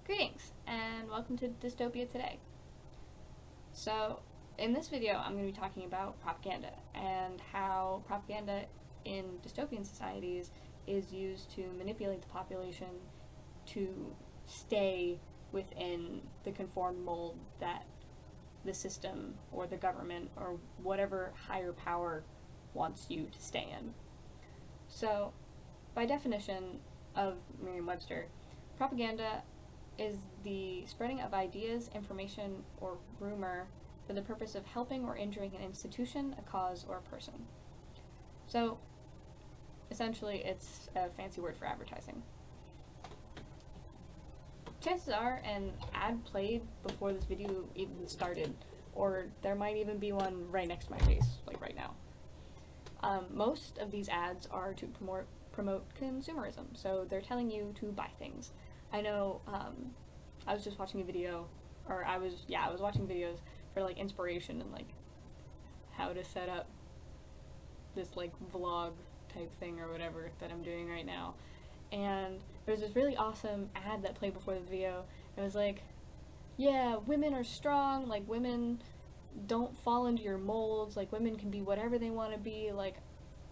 Greetings, and welcome to Dystopia today. So, in this video, I'm going to be talking about propaganda and how propaganda in dystopian societies is used to manipulate the population to stay within the conformed mold that the system or the government or whatever higher power wants you to stay in. So, by definition of Merriam-Webster, propaganda is the spreading of ideas, information, or rumor for the purpose of helping or injuring an institution, a cause, or a person. So, essentially, it's a fancy word for advertising. Chances are an ad played before this video even started, or there might even be one right next to my face, like right now. Most of these ads are to promote consumerism, so they're telling you to buy things. I know, I was just watching a video, or I was watching videos for, like, inspiration and, like, how to set up this, like, vlog type thing or whatever that I'm doing right now. And there was this really awesome ad that played before the video. It was like, yeah, women are strong, like, women don't fall into your molds, like, women can be whatever they want to be, like,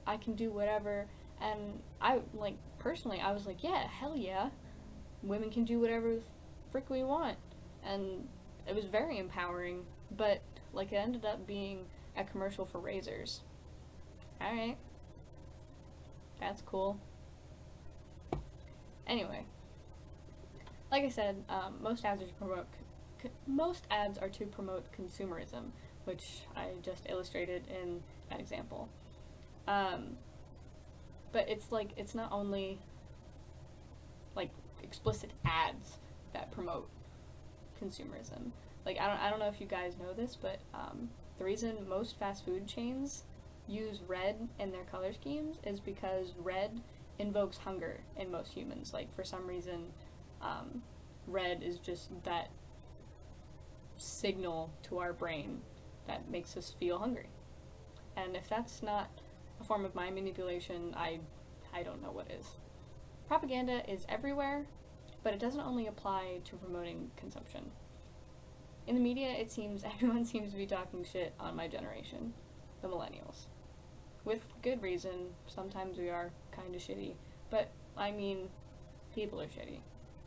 I can do whatever. And I, like, personally, I was like, yeah, hell yeah. Women can do whatever the frick we want. And it was very empowering, but, like, it ended up being a commercial for razors. Alright. That's cool. Anyway. Like I said, most ads are to promote consumerism, which I just illustrated in that example. But it's like, it's not only, like, explicit ads that promote consumerism. Like, I don't know if you guys know this, but the reason most fast food chains use red in their color schemes is because red invokes hunger in most humans. Like, for some reason, red is just that signal to our brain that makes us feel hungry. And if that's not a form of mind manipulation, I don't know what is. Propaganda is everywhere, but it doesn't only apply to promoting consumption. In the media, it seems everyone seems to be talking shit on my generation, the millennials. With good reason. Sometimes we are kind of shitty, but I mean, people are shitty.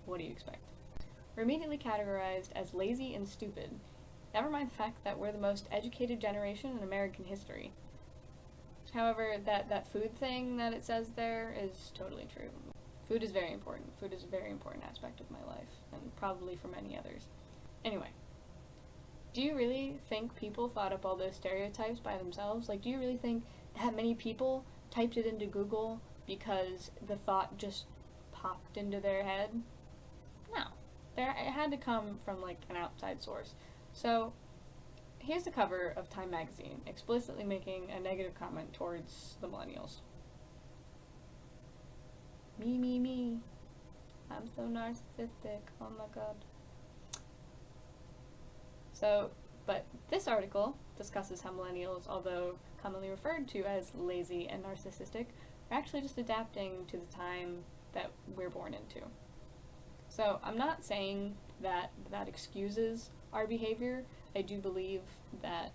What do you expect? We're immediately categorized as lazy and stupid. Never mind the fact that we're the most educated generation in American history. However, that food thing that it says there is totally true. Food is very important. Food is a very important aspect of my life, and probably for many others. Anyway, do you really think people thought up all those stereotypes by themselves? Like, do you really think that many people typed it into Google because the thought just popped into their head? No. It had to come from, like, an outside source. So, here's the cover of Time magazine, explicitly making a negative comment towards the millennials. Me. I'm so narcissistic. Oh my god. So, but this article discusses how millennials, although commonly referred to as lazy and narcissistic, are actually just adapting to the time that we're born into. So, I'm not saying that that excuses our behavior. I do believe that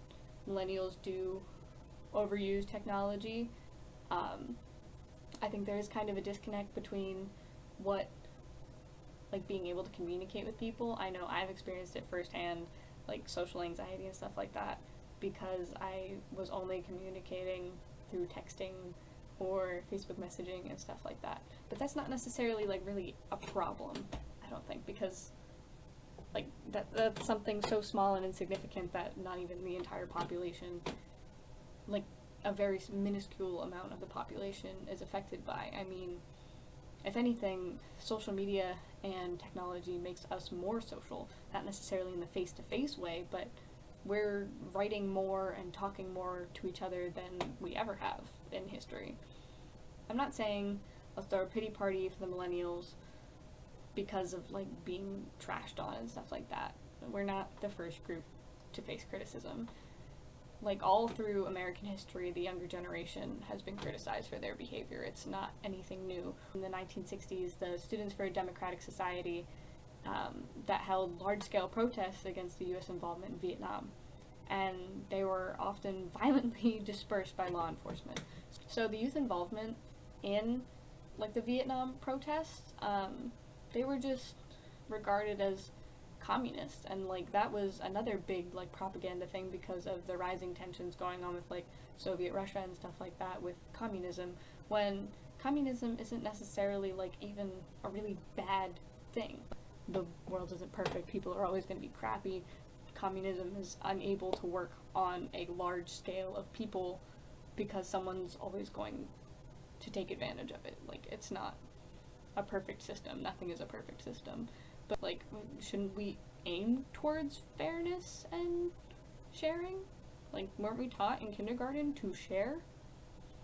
millennials do overuse technology. I think there is kind of a disconnect between what, like, being able to communicate with people. I know I've experienced it firsthand, like, social anxiety and stuff like that, because I was only communicating through texting or Facebook messaging and stuff like that. But that's not necessarily, like, really a problem, I don't think, because, like, that's something so small and insignificant that not even the entire population, like, a very minuscule amount of the population is affected by. I mean, if anything, social media and technology makes us more social, not necessarily in the face-to-face way, but we're writing more and talking more to each other than we ever have in history. I'm not saying let's throw a pity party for the millennials because of, like, being trashed on and stuff like that. We're not the first group to face criticism. Like, all through American history, the younger generation has been criticized for their behavior. It's not anything new. In the 1960s, the Students for a Democratic Society that held large-scale protests against the U.S. involvement in Vietnam, and they were often violently dispersed by law enforcement. So the youth involvement in, like, the Vietnam protests, they were just regarded as communist, and like that was another big like propaganda thing because of the rising tensions going on with like Soviet Russia and stuff like that with communism, when communism isn't necessarily like even a really bad thing. The world isn't perfect, people are always going to be crappy. Communism is unable to work on a large scale of people because someone's always going to take advantage of it. Like, it's not a perfect system, nothing is a perfect system. But, like, shouldn't we aim towards fairness and sharing? Like, weren't we taught in kindergarten to share?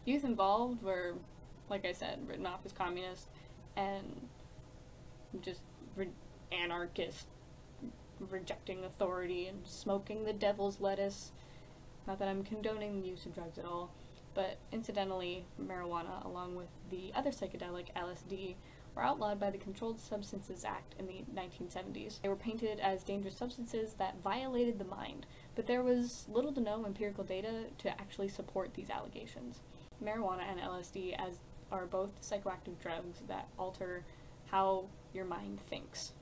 Youth involved were, like I said, written off as communist and just anarchist, rejecting authority and smoking the devil's lettuce. Not that I'm condoning the use of drugs at all, but incidentally, marijuana, along with the other psychedelic, LSD, were outlawed by the Controlled Substances Act in the 1970s. They were painted as dangerous substances that violated the mind, but there was little to no empirical data to actually support these allegations. Marijuana and LSD are both psychoactive drugs that alter how your mind thinks.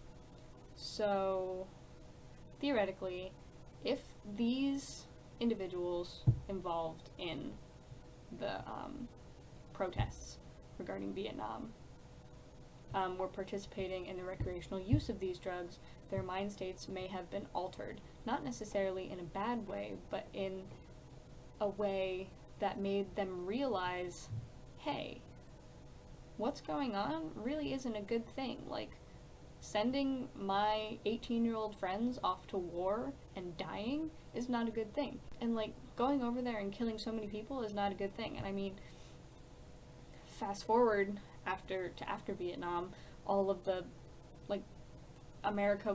So, theoretically, if these individuals involved in the protests regarding Vietnam were participating in the recreational use of these drugs, their mind states may have been altered, not necessarily in a bad way, but in a way that made them realize, hey, what's going on really isn't a good thing. Like, sending my 18-year-old friends off to war and dying is not a good thing. And, like, going over there and killing so many people is not a good thing. And I mean, fast forward after Vietnam, all of the, like, America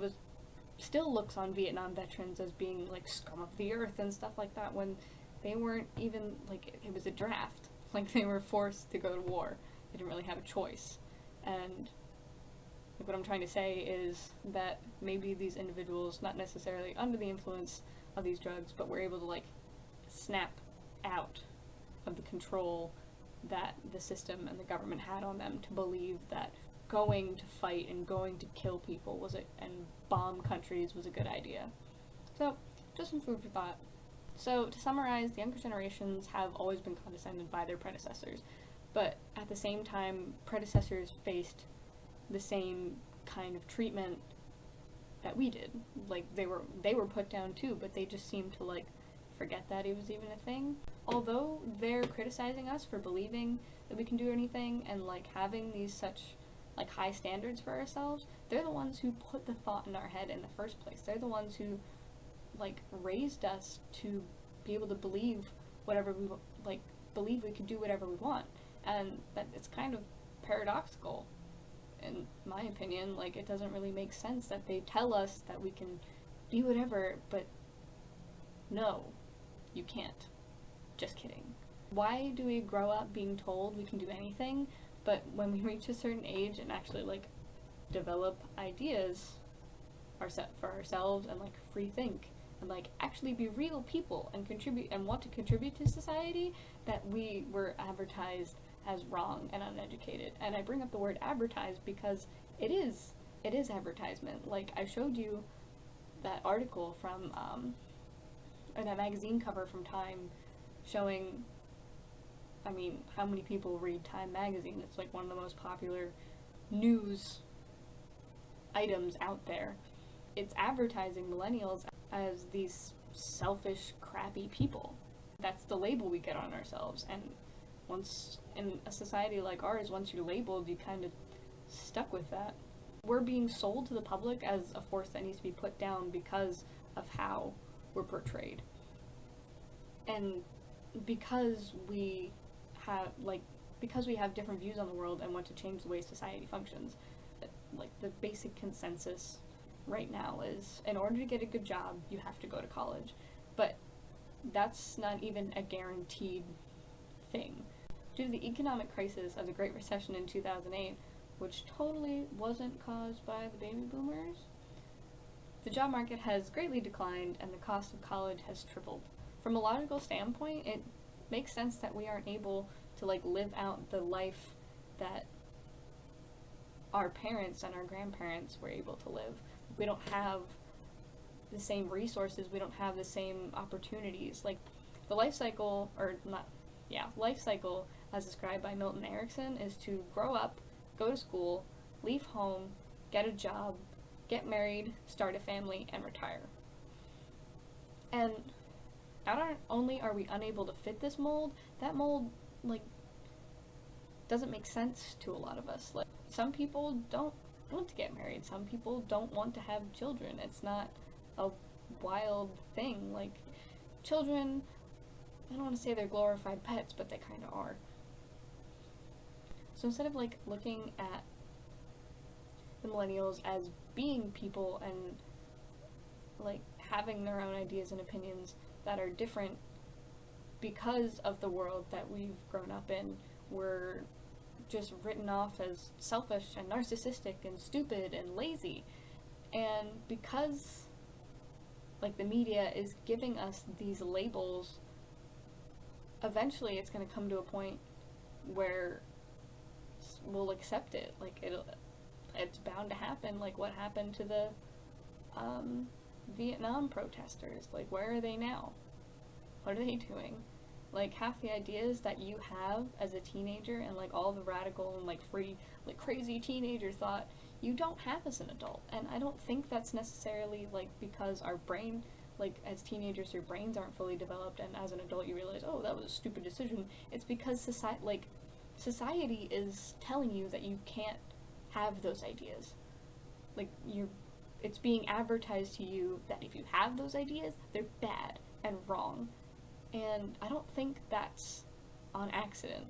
still looks on Vietnam veterans as being, like, scum of the earth and stuff like that, when they weren't even, like, it was a draft. Like, they were forced to go to war. They didn't really have a choice. And like, what I'm trying to say is that maybe these individuals, not necessarily under the influence of these drugs, but were able to, like, snap out of the control that the system and the government had on them, to believe that going to fight and going to kill people and bomb countries was a good idea. So, just some food for thought. So, to summarize, the younger generations have always been condescended by their predecessors, but at the same time, predecessors faced the same kind of treatment that we did. Like, they were put down too, but they just seemed to, like, forget that it was even a thing. Although they're criticizing us for believing that we can do anything and, like, having these such, like, high standards for ourselves, they're the ones who put the thought in our head in the first place. They're the ones who, like, raised us to be able to believe whatever we, like, believe we could do whatever we want. And that it's kind of paradoxical, in my opinion. Like, it doesn't really make sense that they tell us that we can do whatever, but no, you can't. Just kidding. Why do we grow up being told we can do anything, but when we reach a certain age and actually, like, develop ideas for ourselves and, like, free think and, like, actually be real people and contribute and want to contribute to society, that we were advertised as wrong and uneducated? And I bring up the word advertised because it is advertisement. Like, I showed you that article from or that magazine cover from Time showing, I mean, how many people read Time magazine? It's like one of the most popular news items out there. It's advertising millennials as these selfish, crappy people. That's the label we get on ourselves. And once, in a society like ours, once you're labeled, you kind of stuck with that. We're being sold to the public as a force that needs to be put down because of how we're portrayed. And because we have different views on the world and want to change the way society functions, like, the basic consensus right now is, in order to get a good job, you have to go to college. But that's not even a guaranteed thing. Due to the economic crisis of the Great Recession in 2008, which totally wasn't caused by the baby boomers. The job market has greatly declined and the cost of college has tripled. From a logical standpoint, it makes sense that we aren't able to like live out the life that our parents and our grandparents were able to live. We don't have the same resources, we don't have the same opportunities. Like the life cycle, life cycle as described by Milton Erickson is to grow up, go to school, leave home, get a job, get married, start a family, and retire. And not only are we unable to fit this mold, that mold, like, doesn't make sense to a lot of us. Like, some people don't want to get married. Some people don't want to have children. It's not a wild thing. Like, children, I don't want to say they're glorified pets, but they kind of are. So instead of, like, looking at the millennials as being people and, like, having their own ideas and opinions that are different because of the world that we've grown up in, we're just written off as selfish and narcissistic and stupid and lazy. And because, like, the media is giving us these labels, eventually it's going to come to a point where we'll accept it. Like, it's bound to happen. Like, what happened to the Vietnam protesters? Like, where are they now? What are they doing? Like, half the ideas that you have as a teenager and, like, all the radical and, like, free, like, crazy teenager thought, you don't have as an adult. And I don't think that's necessarily, like, because our brain, like, as teenagers, your brains aren't fully developed, and as an adult you realize, oh, that was a stupid decision. It's because society is telling you that you can't have those ideas. Like, it's being advertised to you that if you have those ideas, they're bad and wrong. And I don't think that's on accident.